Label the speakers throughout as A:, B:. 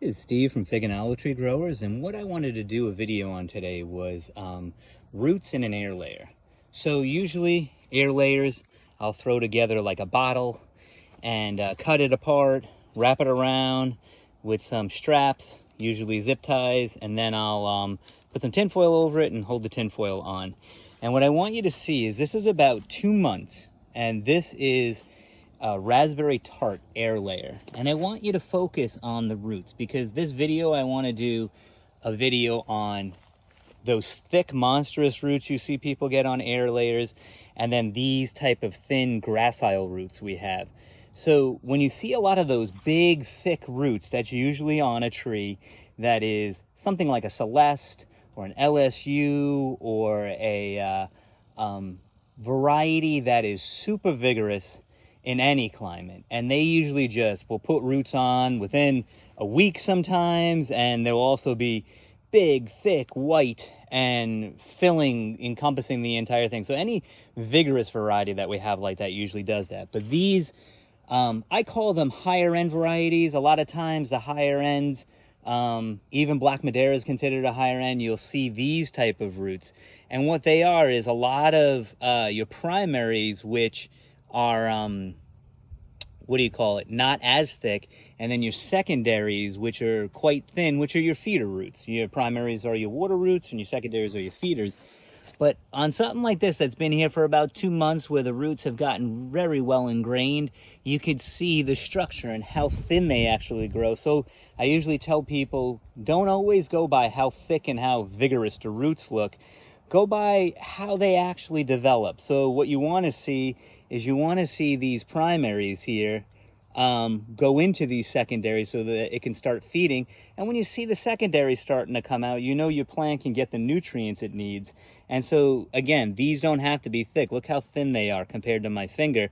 A: is Steve from Fig and Olive Tree Growers, and what I wanted to do a video on today was roots in an air layer. So usually air layers I'll throw together like a bottle and cut it apart, wrap it around with some straps, usually zip ties, and then I'll put some tin foil over it and hold the tin foil on. And what I want you to see is this is about 2 months, and this is raspberry tart air layer, and I want you to focus on the roots, because this video I want to do a video on those thick monstrous roots you see people get on air layers, and then these type of thin gracile roots we have. So when you see a lot of those big thick roots, that's usually on a tree that is something like a Celeste or an LSU or a variety that is super vigorous in any climate, and they usually just will put roots on within a week sometimes, and they'll also be big, thick, white, and encompassing the entire thing. So any vigorous variety that we have like that usually does that. But these, I call them higher end varieties. A lot of times the higher ends, even Black Madeira is considered a higher end. You'll see these type of roots, and what they are is a lot of your primaries, which are not as thick, and then your secondaries, which are quite thin, which are your feeder roots. Your primaries are your water roots and your secondaries are your feeders. But on something like this that's been here for about 2 months, where the roots have gotten very well ingrained, you could see the structure and how thin they actually grow. So I usually tell people, don't always go by how thick and how vigorous the roots look. Go by how they actually develop. So what you want to see is these primaries here go into these secondaries so that it can start feeding. And when you see the secondaries starting to come out, you know your plant can get the nutrients it needs. And so again, these don't have to be thick. Look how thin they are compared to my finger.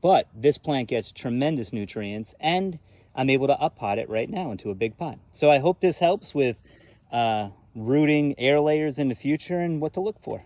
A: But this plant gets tremendous nutrients, and I'm able to up pot it right now into a big pot. So I hope this helps with rooting air layers in the future and what to look for.